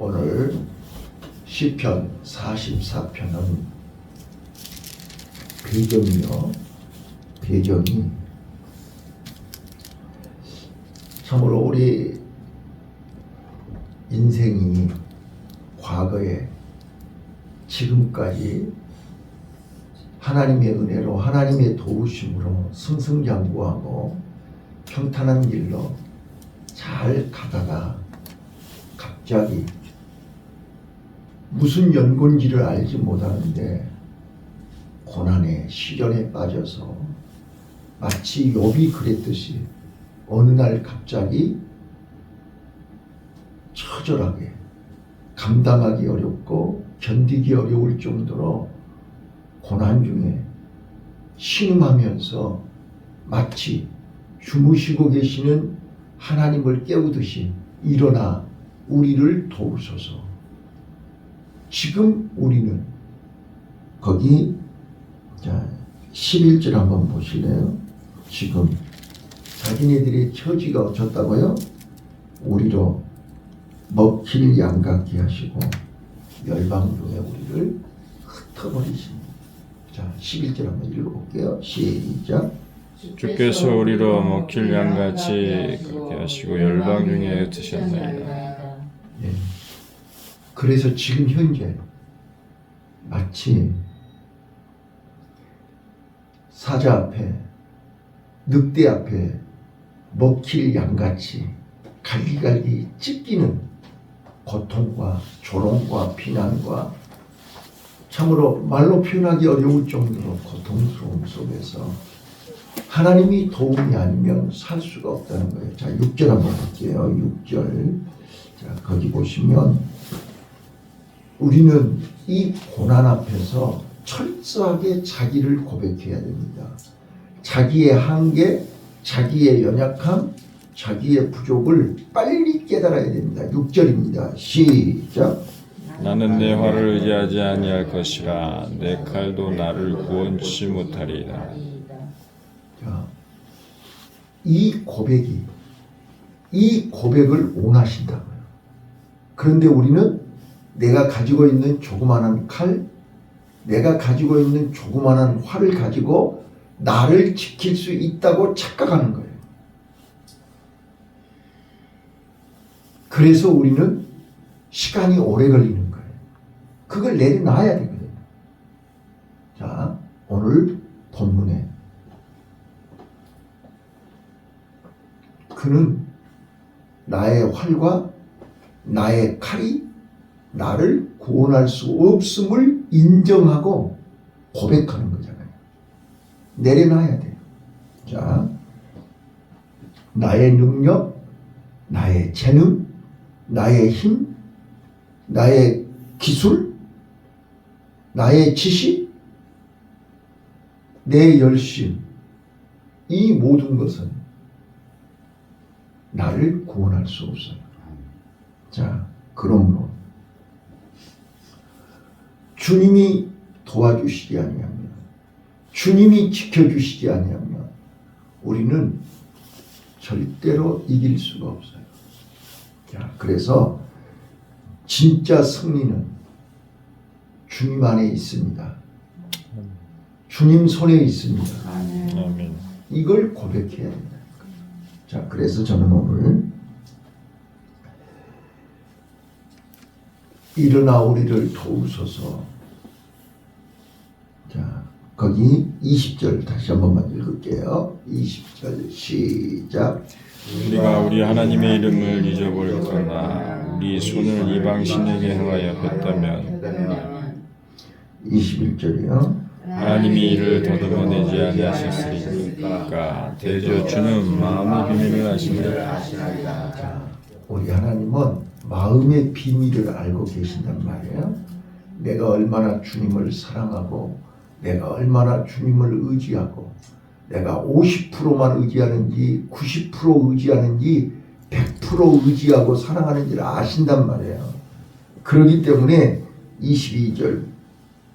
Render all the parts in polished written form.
오늘 시편 44편은 배경이 참으로 우리 인생이 과거에 지금까지 하나님의 은혜로 하나님의 도우심으로 승승장구하고 평탄한 길로 잘 가다가 갑자기 무슨 연곤지를 알지 못하는데 고난에 시련에 빠져서 마치 욥이 그랬듯이 어느 날 갑자기 처절하게 감당하기 어렵고 견디기 어려울 정도로 고난 중에 신음하면서 마치 주무시고 계시는 하나님을 깨우듯이 일어나 우리를 도우소서. 지금 우리는 거기 11절 한번 보실래요? 지금 자기네들의 처지가 어쩌다고요? 우리로 먹힐 양 같게 하시고 열방 중에 우리를 흩어버리십니다. 자, 11절 한번 읽어볼게요. 시작. 주께서 우리로 먹힐 양같이 그렇게 하시고 열방 중에 흩으셨나이다. 예. 그래서 지금 현재 마치 사자 앞에 늑대 앞에 먹힐 양같이 갈기갈기 찢기는 고통과 조롱과 비난과 참으로 말로 표현하기 어려울 정도로 고통스러움 속에서 하나님이 도움이 아니면 살 수가 없다는 거예요. 자, 6절 한번 볼게요. 6절. 자, 거기 보시면 우리는 이 고난 앞에서 철저하게 자기를 고백해야 됩니다. 자기의 한계, 자기의 연약함, 자기의 부족을 빨리 깨달아야 됩니다. 6절입니다. 시작. 나는 내 활을 의지하지 아니할 것이라 내 칼도 나를 구원치 못하리이다. 자, 이 고백을 원하신다고요. 그런데 우리는 내가 가지고 있는 조그마한 칼, 내가 가지고 있는 조그마한 활을 가지고 나를 지킬 수 있다고 착각하는 거예요. 그래서 우리는 시간이 오래 걸리는 거예요. 그걸 내려놔야 되거든요. 자, 오늘 본문에 그는 나의 활과 나의 칼이 나를 구원할 수 없음을 인정하고 고백하는 거잖아요. 내려놔야 돼요. 자, 나의 능력, 나의 재능, 나의 힘, 나의 기술, 나의 지식, 내 열심, 이 모든 것은 나를 구원할 수 없어요. 자, 그러므로 주님이 도와주시지 아니하면, 주님이 지켜주시지 아니하면 우리는 절대로 이길 수가 없어요. 자, 그래서 진짜 승리는 주님 안에 있습니다. 주님 손에 있습니다. 아멘. 이걸 고백해야 된다. 자, 그래서 저는 오늘 일어나 우리를 도우소서. 자, 거기 20절 다시 한 번만 읽을게요. 20절 시작. 우리가 우리 하나님의 이름을 잊어버렸거나 우리 손을 이방 신에게 행하여 뺐다면 21절이요. 하나님이 이를 더듬어내지 아니하셨으리까 대저 주는 마음의 비밀을 아시느니라. 자, 우리 하나님은 마음의 비밀을 알고 계신단 말이에요. 내가 얼마나 주님을 사랑하고 내가 얼마나 주님을 의지하고 내가 50%만 의지하는지 90% 의지하는지 100% 의지하고 사랑하는지를 아신단 말이에요. 그렇기 때문에 22절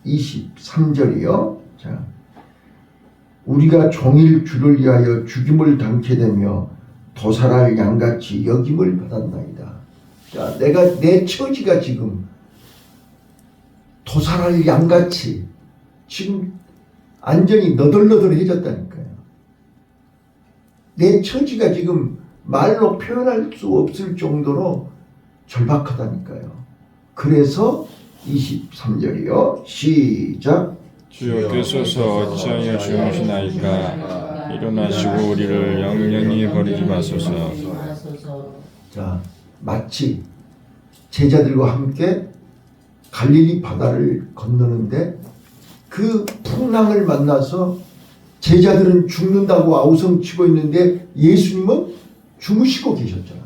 23절이요. 자, 우리가 종일 주를 위하여 죽임을 당케 되며 도살할 양같이 여김을 받았나이다. 자, 내 처지가 지금 도살할 양같이 지금 완전히 너덜너덜해졌다니까요. 내 처지가 지금 말로 표현할 수 없을 정도로 절박하다니까요. 그래서 23절이요. 시작. 주여 되소서 어찌하여 주무시나이까 일어나시고 우리를 영영히 버리지 마소서. 자, 마치 제자들과 함께 갈릴리 바다를 건너는데 그 풍랑을 만나서 제자들은 죽는다고 아우성치고 있는데 예수님은 주무시고 계셨잖아요.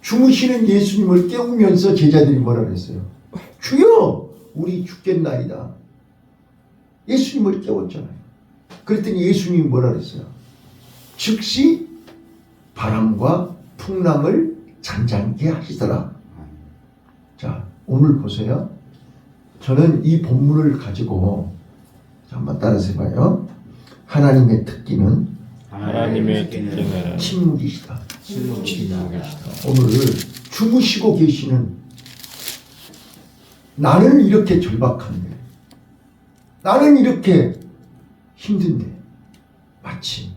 주무시는 예수님을 깨우면서 제자들이 뭐라 그랬어요? 주여 우리 죽겠나이다. 예수님을 깨웠잖아요. 그랬더니 예수님이 뭐라 그랬어요? 즉시 바람과 풍랑을 잔잔케 하시더라. 자, 오늘 보세요. 저는 이 본문을 가지고 한번 따라서 해봐요. 하나님의 특기는 침묵이시다. 오늘 주무시고 계시는 나는 이렇게 절박한데, 나는 이렇게 힘든데 마치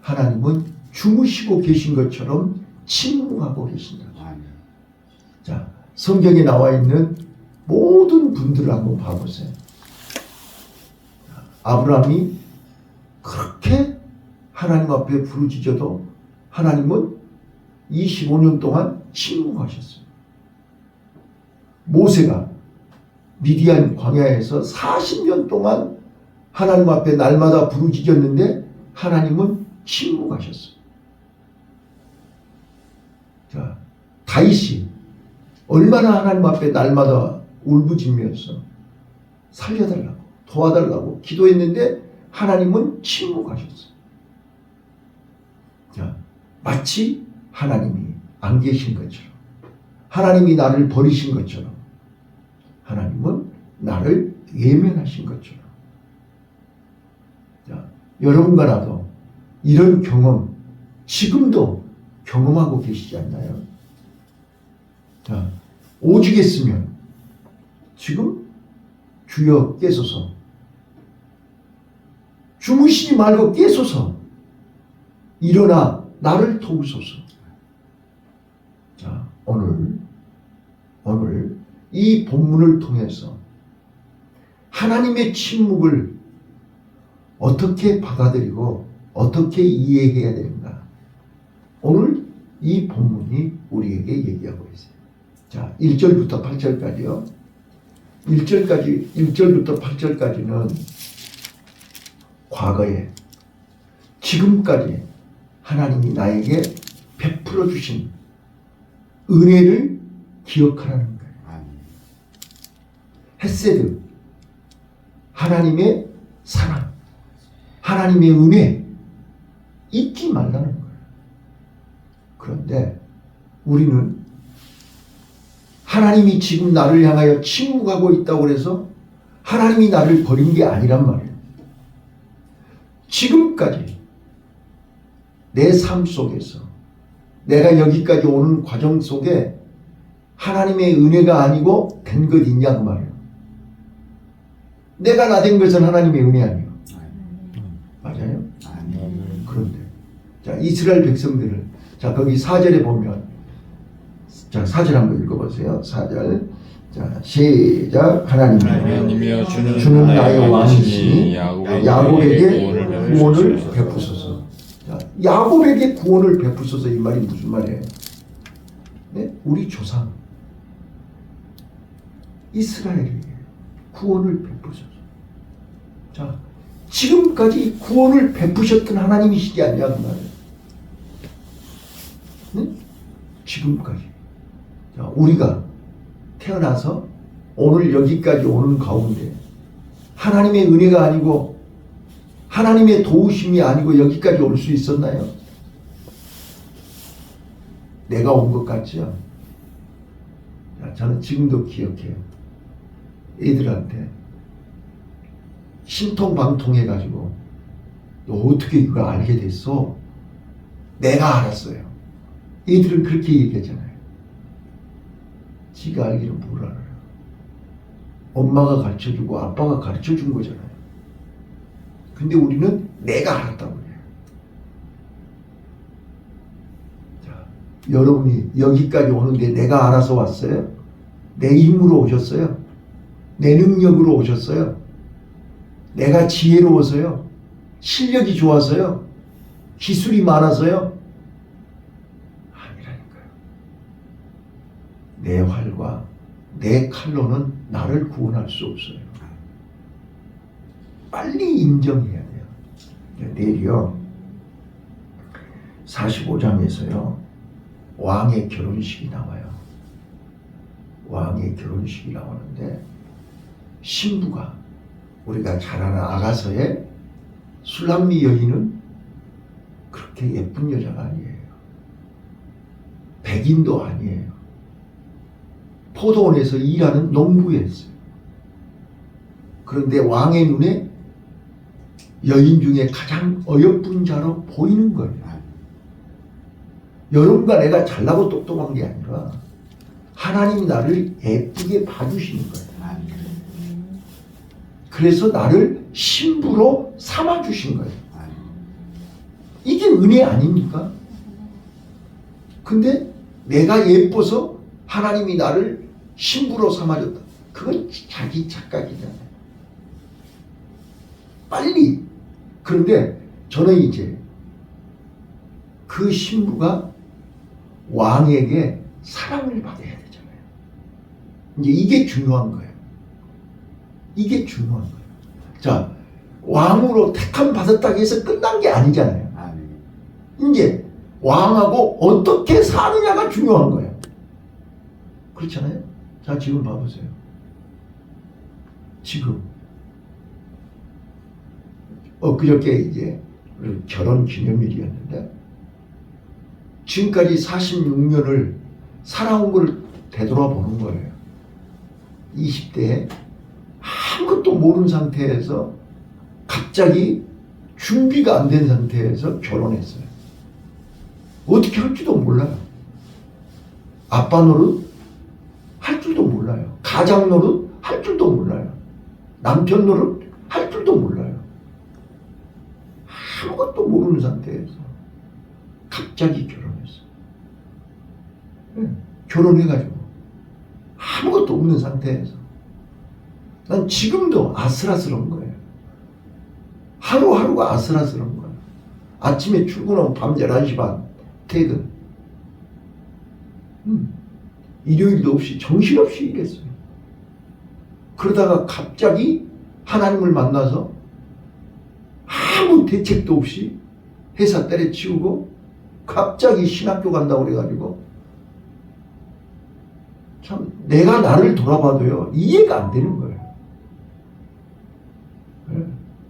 하나님은 주무시고 계신 것처럼 침묵하고 계신다. 자, 성경에 나와 있는 모든 분들을 한번 봐보세요. 아브라함이 그렇게 하나님 앞에 부르짖어도 하나님은 25년 동안 침묵하셨어요. 모세가 미디안 광야에서 40년 동안 하나님 앞에 날마다 부르짖었는데 하나님은 침묵하셨어요. 자, 다윗이 얼마나 하나님 앞에 날마다 울부짖으면서 살려달라고 도와달라고 기도했는데 하나님은 침묵하셨어요. 자, 마치 하나님이 안 계신 것처럼, 하나님이 나를 버리신 것처럼, 하나님은 나를 외면하신 것처럼. 자, 여러분과 나도 이런 경험 지금도 경험하고 계시지 않나요? 자, 오죽했으면 지금 주여 깨소서, 주무시지 말고 깨소서, 일어나 나를 도우소서. 자, 오늘 이 본문을 통해서 하나님의 침묵을 어떻게 받아들이고 어떻게 이해해야 되는가, 오늘 이 본문이 우리에게 얘기하고 있어요. 자, 1절부터 8절까지요. 1절부터 8절까지는 과거에 지금까지 하나님이 나에게 베풀어 주신 은혜를 기억하라는 거예요. 헤세드, 하나님의 사랑, 하나님의 은혜 잊지 말라는 거예요. 그런데 우리는 하나님이 지금 나를 향하여 침묵하고 있다고 해서 하나님이 나를 버린 게 아니란 말이에요. 지금까지 내 삶 속에서 내가 여기까지 오는 과정 속에 하나님의 은혜가 아니고 된 것 있냐 그 말이에요. 내가 나 된 것은 하나님의 은혜 아니에요. 맞아요? 그런데 자, 이스라엘 백성들을, 자, 거기 4절에 보면, 자, 4절 한번 읽어보세요. 4절. 자, 시작. 하나님이여 주는 나의 왕이시니 야곱에게 구원을 베푸소서. 자, 야곱에게 구원을 베푸소서, 이 말이 무슨 말이에요? 네? 우리 조상 이스라엘에게 구원을 베푸소서. 자, 지금까지 구원을 베푸셨던 하나님이시지 않냐 그 말이에요. 네? 지금까지. 자, 우리가 태어나서 오늘 여기까지 오는 가운데 하나님의 은혜가 아니고 하나님의 도우심이 아니고 여기까지 올 수 있었나요? 내가 온 것 같죠? 자, 저는 지금도 기억해요. 애들한테 신통방통해가지고 너 어떻게 이거 알게 됐어? 내가 알았어요. 애들은 그렇게 얘기하잖아요. 지가 알기는 뭘 알아요. 엄마가 가르쳐주고 아빠가 가르쳐준 거잖아요. 근데 우리는 내가 알았다고 해요. 자, 여러분이 여기까지 오는데 내가 알아서 왔어요? 내 힘으로 오셨어요? 내 능력으로 오셨어요? 내가 지혜로워서요? 실력이 좋아서요? 기술이 많아서요? 아니라니까요. 내 활과 내 칼로는 나를 구원할 수 없어요. 빨리 인정해야 돼요. 내일이요 45장에서요 왕의 결혼식이 나와요. 왕의 결혼식이 나오는데 신부가 우리가 잘 아는 아가서의 술람미 여인은 그렇게 예쁜 여자가 아니에요. 백인도 아니에요. 포도원에서 일하는 농부였어요. 그런데 왕의 눈에 여인 중에 가장 어여쁜 자로 보이는 거예요. 여러분과 내가 잘나고 똑똑한 게 아니라 하나님이 나를 예쁘게 봐주시는 거예요. 그래서 나를 신부로 삼아주신 거예요. 이게 은혜 아닙니까? 근데 내가 예뻐서 하나님이 나를 신부로 삼아줬다. 그건 자기 착각이잖아요. 빨리. 그런데 저는 이제 그 신부가 왕에게 사랑을 받아야 되잖아요. 이제 이게 중요한 거예요. 이게 중요한 거예요. 자, 왕으로 택함 받았다고 해서 끝난 게 아니잖아요. 이제 왕하고 어떻게 사느냐가 중요한 거예요. 그렇잖아요. 자, 지금 봐보세요. 지금 그저께 이제 결혼 기념일이었는데 지금까지 46년을 살아온 걸 되돌아보는 거예요. 20대에 아무것도 모르는 상태에서 갑자기 준비가 안 된 상태에서 결혼했어요. 어떻게 할지도 몰라요. 아빠 노릇 할 줄도 몰라요. 가장 노릇 할 줄도 몰라요. 남편 노릇 할 줄도 몰라요. 아무것도 모르는 상태에서 갑자기 결혼했어요. 결혼해가지고 아무것도 없는 상태에서 난 지금도 아슬아슬한 거예요. 하루하루가 아슬아슬한 거예요. 아침에 출근하면 밤 11시 반 퇴근. 일요일도 없이 정신없이 일했어요. 그러다가 갑자기 하나님을 만나서 아무 대책도 없이 회사 때려치우고 갑자기 신학교 간다고 그래가지고 참 내가 나를 돌아봐도요 이해가 안 되는 거예요.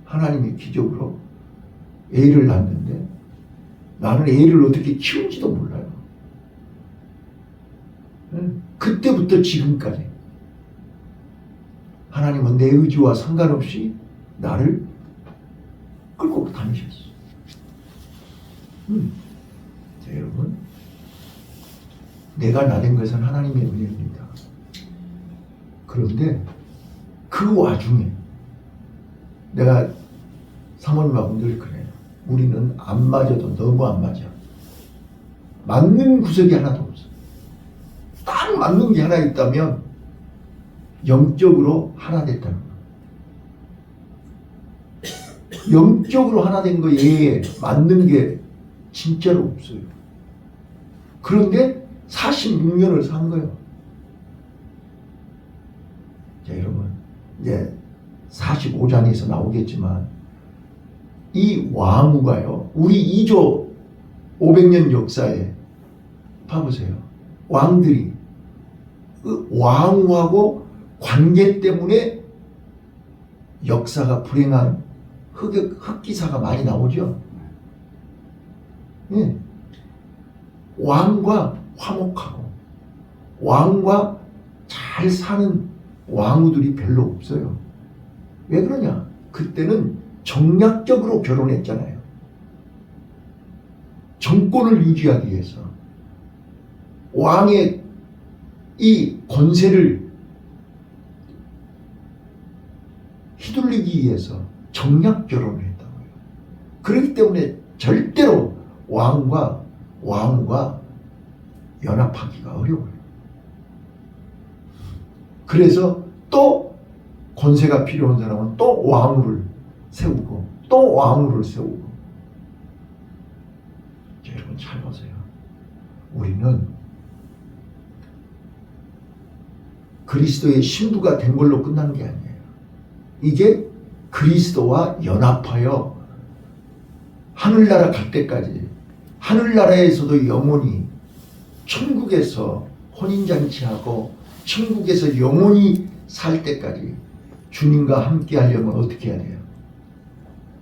하나님이 기적으로 애를 낳는데 나는 애를 어떻게 키운지도 몰라요. 그때부터 지금까지 하나님은 내 의지와 상관없이 나를 끌고 다니셨어. 자, 여러분, 내가 나된 것은 하나님의 은혜입니다. 그런데 그 와중에 내가 사모님하고 늘 그래요. 우리는 안 맞아도 너무 안 맞아. 맞는 구석이 하나도 없어. 딱 맞는 게 하나 있다면 영적으로 하나 됐다는 거. 영적으로 하나 된 거 외에 맞는 게 진짜로 없어요. 그런데 46년을 산 거예요. 자, 여러분, 이제 45장에서 나오겠지만 이 왕후가요, 우리 2조 500년 역사에 봐보세요. 왕들이 그 왕후하고 관계 때문에 역사가 불행한 흑기사가 많이 나오죠. 네. 왕과 화목하고 왕과 잘 사는 왕후들이 별로 없어요. 왜 그러냐? 그때는 정략적으로 결혼했잖아요. 정권을 유지하기 위해서. 왕의 이 권세를 휘둘리기 위해서 정략 결혼을 했다고요. 그렇기 때문에 절대로 왕과 연합하기가 어려워요. 그래서 또 권세가 필요한 사람은 또 왕후를 세우고 또 왕후를 세우고. 자, 여러분 잘 보세요. 우리는 그리스도의 신부가 된 걸로 끝난 게 아니에요. 이게 그리스도와 연합하여 하늘나라 갈 때까지, 하늘나라에서도 영원히 천국에서 혼인잔치하고 천국에서 영원히 살 때까지 주님과 함께 하려면 어떻게 해야 돼요?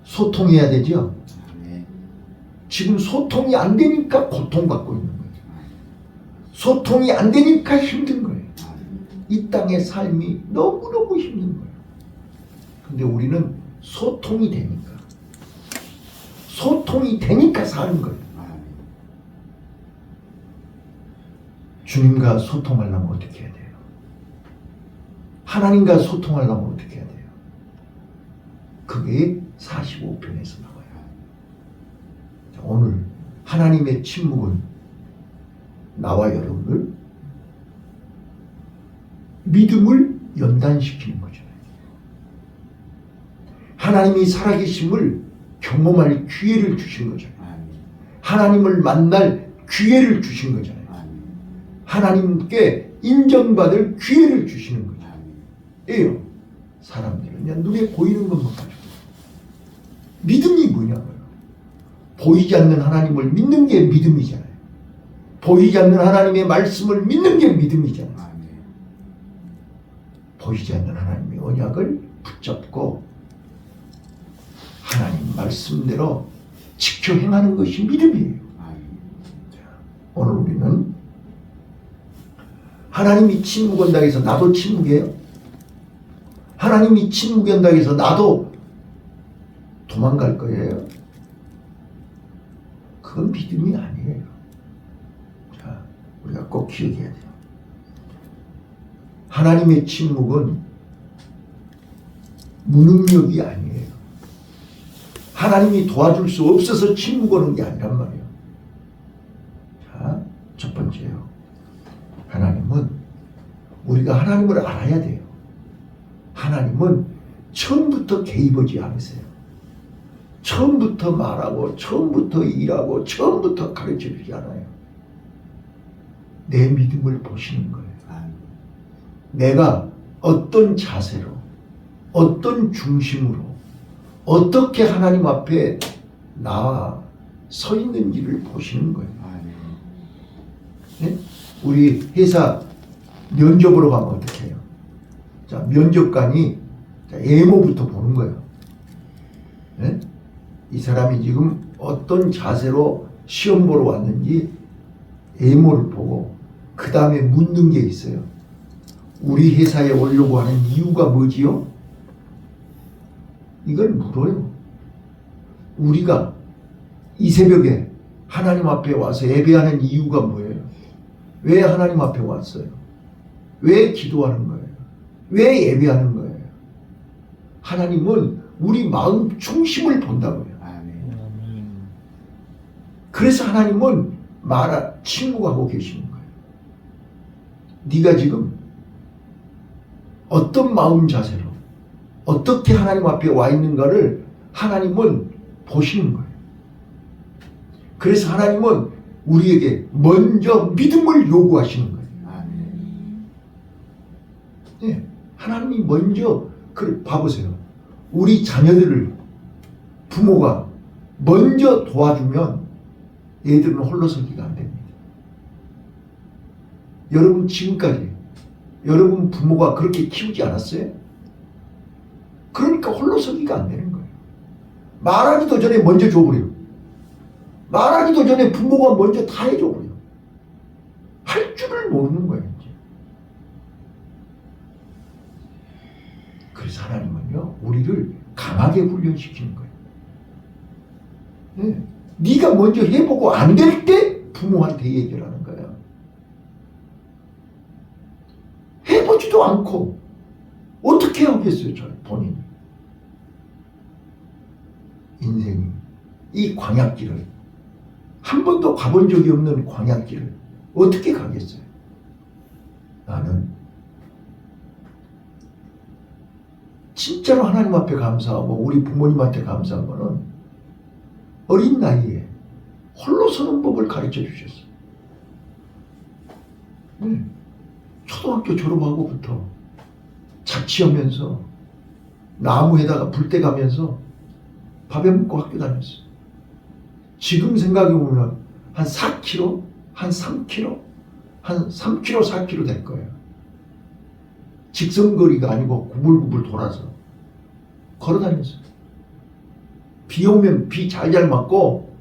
소통해야 되죠? 지금 소통이 안 되니까 고통받고 있는 거예요. 소통이 안 되니까 힘든 거예요. 이 땅의 삶이 너무너무 힘든 거예요. 근데 우리는 소통이 되니까 사는 거예요. 주님과 소통하려면 어떻게 해야 돼요? 하나님과 소통하려면 어떻게 해야 돼요? 그게 45편에서 나와요. 오늘 하나님의 침묵은 나와 여러분을 믿음을 연단시키는 거죠. 하나님이 살아계심을 경험할 기회를 주신 거잖아요. 하나님을 만날 기회를 주신 거잖아요. 하나님께 인정받을 기회를 주시는 거죠. 예요. 사람들은 그냥 눈에 보이는 것만 가지고. 믿음이 뭐냐고요. 보이지 않는 하나님을 믿는 게 믿음이잖아요. 보이지 않는 하나님의 말씀을 믿는 게 믿음이잖아요. 보이지 않는 하나님의 언약을 붙잡고 하나님 말씀대로 지켜 행하는 것이 믿음이에요. 오늘 우리는 하나님이 침묵한다고 해서 나도 침묵해요? 하나님이 침묵한다고 해서 나도 도망갈 거예요? 그건 믿음이 아니에요. 자, 우리가 꼭 기억해야 돼요. 하나님의 침묵은 무능력이 아니에요. 하나님이 도와줄 수 없어서 침묵하는 게 아니란 말이에요. 자, 첫 번째요. 하나님은 우리가 하나님을 알아야 돼요. 하나님은 처음부터 개입하지 않으세요. 처음부터 말하고 처음부터 일하고 처음부터 가르쳐주지 않아요. 내 믿음을 보시는 거예요. 내가 어떤 자세로, 어떤 중심으로, 어떻게 하나님 앞에 나와 서 있는지를 보시는 거예요. 네? 우리 회사 면접으로 가면 어떻게 해요? 자, 면접관이 외모부터 보는 거예요. 네? 이 사람이 지금 어떤 자세로 시험 보러 왔는지 외모를 보고 그 다음에 묻는 게 있어요. 우리 회사에 오려고 하는 이유가 뭐지요? 이걸 물어요. 우리가 이 새벽에 하나님 앞에 와서 예배하는 이유가 뭐예요? 왜 하나님 앞에 왔어요? 왜 기도하는 거예요? 왜 예배하는 거예요? 하나님은 우리 마음 중심을 본다고요. 그래서 하나님은 침묵하고 계시는 거예요. 네가 지금 어떤 마음 자세로 어떻게 하나님 앞에 와 있는가를 하나님은 보시는 거예요. 그래서 하나님은 우리에게 먼저 믿음을 요구하시는 거예요. 네, 하나님이 먼저 봐보세요. 우리 자녀들을 부모가 먼저 도와주면 얘들은 홀로서기가 안 됩니다. 여러분 지금까지 여러분 부모가 그렇게 키우지 않았어요? 그러니까 홀로서기가 안 되는 거예요. 말하기도 전에 먼저 줘버려요. 말하기도 전에 부모가 먼저 다 해줘버려요. 할 줄을 모르는 거예요. 이제. 그래서 하나님은요 우리를 강하게 훈련시키는 거예요. 네. 네가 먼저 해보고 안 될 때 부모한테 얘기를 하는 거야. 가보지도 않고 어떻게 하겠어요, 저 본인이. 인생이 이 광야길을, 한 번도 가본 적이 없는 광야길을 어떻게 가겠어요? 나는 진짜로 하나님 앞에 감사하고 우리 부모님한테 감사한 거는 어린 나이에 홀로 서는 법을 가르쳐 주셨어요. 초등학교 졸업하고부터 자취하면서 나무에다가 불때 가면서 밥에 먹고 학교 다녔어요. 지금 생각해보면 한 4km, 한 3km, 한 3km, 4km 될 거예요. 직선거리가 아니고 구불구불 돌아서 걸어 다녔어요. 비 오면 비 잘잘 맞고,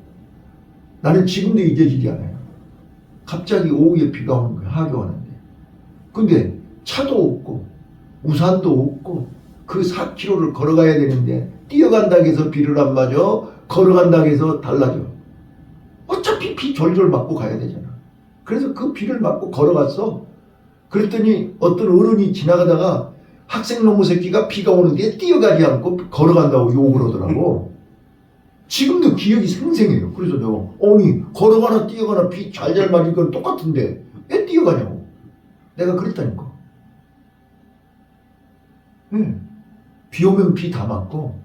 나는 지금도 잊어지지 않아요. 갑자기 오후에 비가 오는 거예요. 하교 하는데. 근데 차도 없고 우산도 없고 그 4km를 걸어가야 되는데, 뛰어간다고 해서 비를 안 맞아, 걸어간다고 해서 달라져. 어차피 비 졸졸 맞고 가야 되잖아. 그래서 그 비를 맞고 걸어갔어. 그랬더니 어떤 어른이 지나가다가 학생 놈의 새끼가 비가 오는데 뛰어가지 않고 걸어간다고 욕을 하더라고. 지금도 기억이 생생해요. 그래서 내가 아니 걸어가나 뛰어가나 비 잘잘 맞을 건 똑같은데 왜 뛰어가냐고. 내가 그랬다니까. 비 오면 비 다 맞고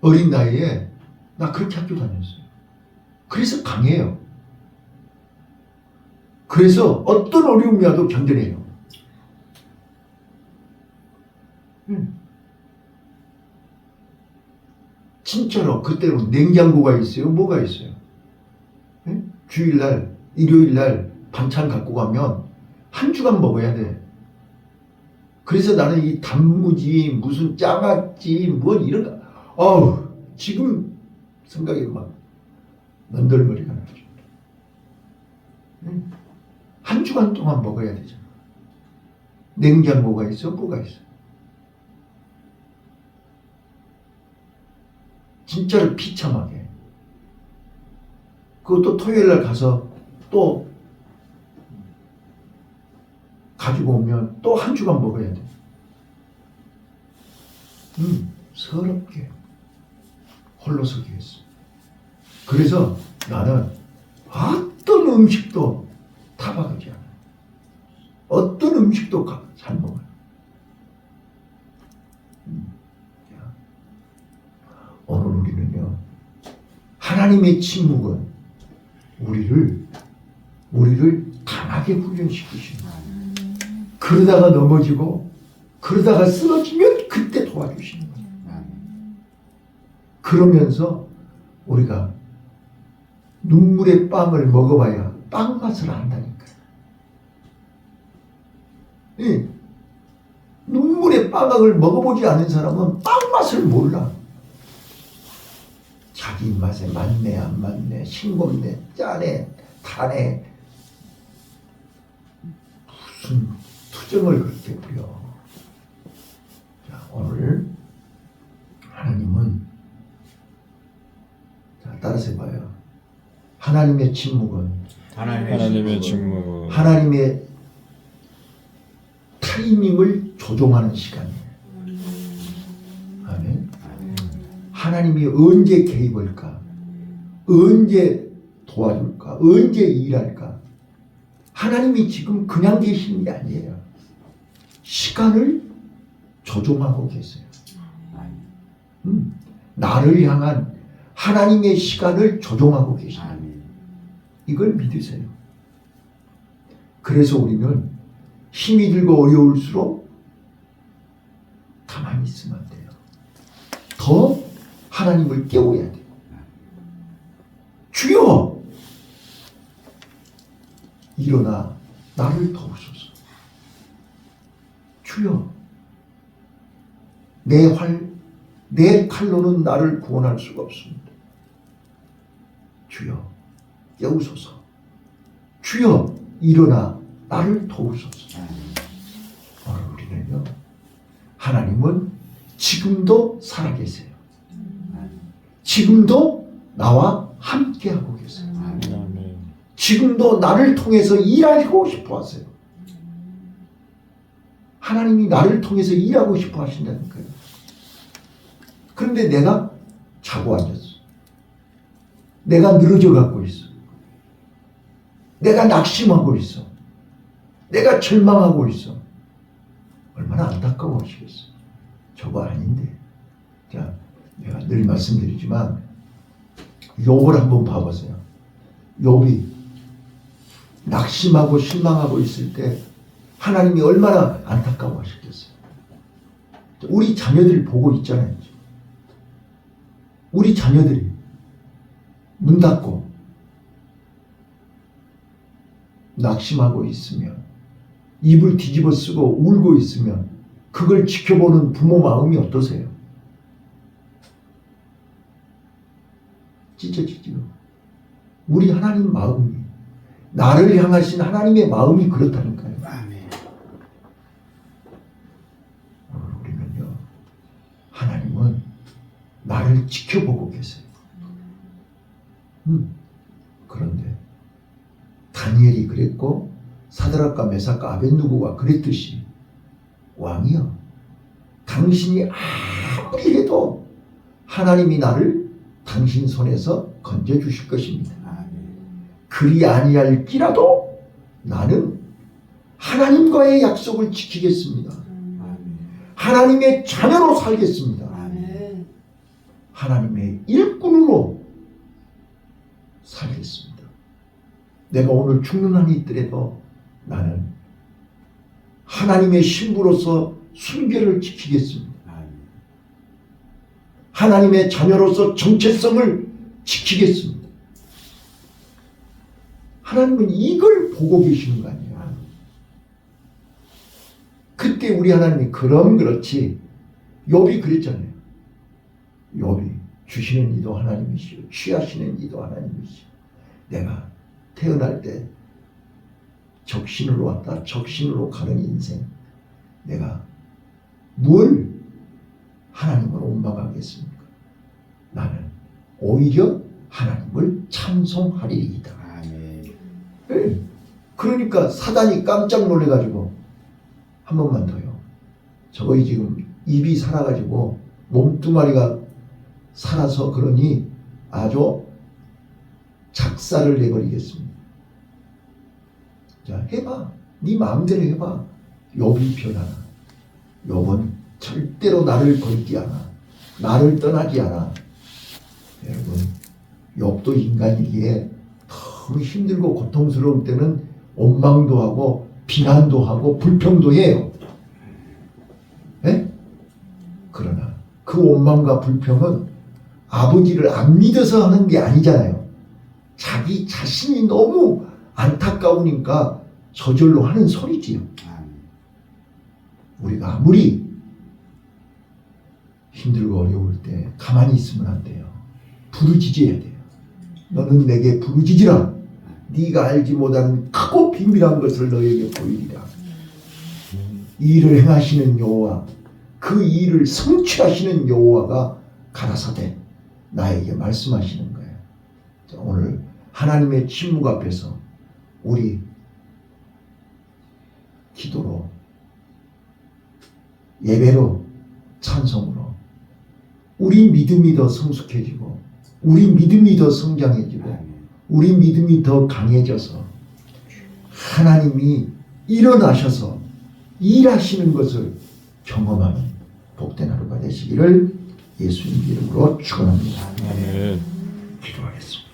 어린 나이에 나 그렇게 학교 다녔어요. 그래서 강해요. 그래서 어떤 어려움이 와도 견뎌내요. 진짜로 그때는 냉장고가 있어요. 뭐가 있어요? 주일날, 일요일날 반찬 갖고 가면 한 주간 먹어야 돼. 그래서 나는 이 단무지, 무슨 장아찌, 뭔 이런 거, 지금 생각이 막 먼들머리가 나죠. 한 주간 동안 먹어야 되잖아. 냉장고가 있어, 뭐가 있어. 진짜로 비참하게. 그것도 토요일날 가서 또 가지고 오면 또 한 주간 먹어야 돼. 서럽게 홀로 서기 했어. 그래서 나는 어떤 음식도 타박하지 않아요. 어떤 음식도 잘 먹어요. 오늘 우리는요, 하나님의 침묵은 우리를 강하게 훈련시키시는 거예요. 그러다가 넘어지고 그러다가 쓰러지면 그때 도와주시는 거예요. 그러면서 우리가 눈물의 빵을 먹어봐야 빵 맛을 안다니까요. 눈물의 빵을 먹어보지 않은 사람은 빵 맛을 몰라. 자기 입맛에 맞네 안 맞네, 싱겁네 짜네 다네, 무슨 투정을 그렇게 부려. 자, 오늘 하나님은, 자, 따라서 해봐요. 하나님의 침묵은 하나님의 침묵은 하나님의 타이밍을 조종하는 시간이에요. 아멘. 하나님이 언제 개입할까? 언제 도와줄까? 언제 일할까? 하나님이 지금 그냥 계시는 게 아니에요. 시간을 조종하고 계세요. 나를 향한 하나님의 시간을 조종하고 계십니다. 이걸 믿으세요. 그래서 우리는 힘이 들고 어려울수록 가만히 있으면 안 돼요. 더 하나님을 깨워야 돼요. 주여! 일어나 나를 도우소서. 주여! 내 칼로는 나를 구원할 수가 없습니다. 주여! 깨우소서. 주여! 일어나 나를 도우소서. 오늘 우리는요, 하나님은 지금도 살아계세요. 지금도 나와 함께하고 계세요. 지금도 나를 통해서 일하고 싶어 하세요. 하나님이 나를 통해서 일하고 싶어 하신다니까요. 그런데 내가 자고 앉았어. 내가 늘어져 갖고 있어. 내가 낙심하고 있어. 내가 절망하고 있어. 얼마나 안타까워하시겠어. 저거 아닌데. 자, 내가 늘 말씀드리지만 욥을 한번 봐보세요. 욥이 낙심하고 실망하고 있을 때 하나님이 얼마나 안타까워하셨겠어요. 우리 자녀들이 보고 있잖아요. 우리 자녀들이 문 닫고 낙심하고 있으면, 입을 뒤집어 쓰고 울고 있으면 그걸 지켜보는 부모 마음이 어떠세요? 찢어지죠. 우리 하나님 마음이, 나를 향하신 하나님의 마음이 그렇다니까요. 우리는요, 하나님은 나를 지켜보고 계세요. 그런데 다니엘이 그랬고 사드락과 메삭과 아벳느고가 그랬듯이, 왕이여, 당신이 아무리 해도 하나님이 나를 당신 손에서 건져주실 것입니다. 그리 아니할지라도 나는 하나님과의 약속을 지키겠습니다. 하나님의 자녀로 살겠습니다. 하나님의 일꾼으로 살겠습니다. 내가 오늘 죽는 한이 있더라도 나는 하나님의 신부로서 순결을 지키겠습니다. 하나님의 자녀로서 정체성을 지키겠습니다. 하나님은 이걸 보고 계시는 거 아니에요. 그때 우리 하나님이 그럼 그렇지. 욥이 그랬잖아요. 욥이 주시는 이도 하나님이시오, 취하시는 이도 하나님이시오. 내가 태어날 때 적신으로 왔다 적신으로 가는 인생, 내가 뭘 하나님을 원망하겠습니까? 나는 오히려 하나님을 찬송하리이다. 네. 그러니까 사단이 깜짝 놀래가지고, 한 번만 더요. 저거 지금 입이 살아가지고 몸뚱아리가 살아서 그러니 아주 작사를 내버리겠습니다. 자, 해봐. 네 마음대로 해봐. 욥이 변하나. 욥은 절대로 나를 버리지 않아. 나를 떠나지 않아. 여러분, 욥도 인간이기에 너무 힘들고 고통스러울 때는 원망도 하고 비난도 하고 불평도 해요. 네? 그러나 그 원망과 불평은 아버지를 안 믿어서 하는 게 아니잖아요. 자기 자신이 너무 안타까우니까 저절로 하는 소리지요. 우리가 아무리 힘들고 어려울 때 가만히 있으면 안 돼요. 부르짖어야 돼요. 너는 내게 부르짖으라. 네가 알지 못하는 크고 비밀한 것을 너에게 보이리라. 이 일을 행하시는 여호와, 그 일을 성취하시는 여호와가 가라사대 나에게 말씀하시는 거예요. 자, 오늘 하나님의 침묵 앞에서 우리 기도로, 예배로, 찬송으로 우리 믿음이 더 성숙해지고, 우리 믿음이 더 성장해지고, 우리 믿음이 더 강해져서 하나님이 일어나셔서 일하시는 것을 경험하는 복된 하루가 되시기를 예수님 이름으로 축원합니다. 아멘. 기도하겠습니다.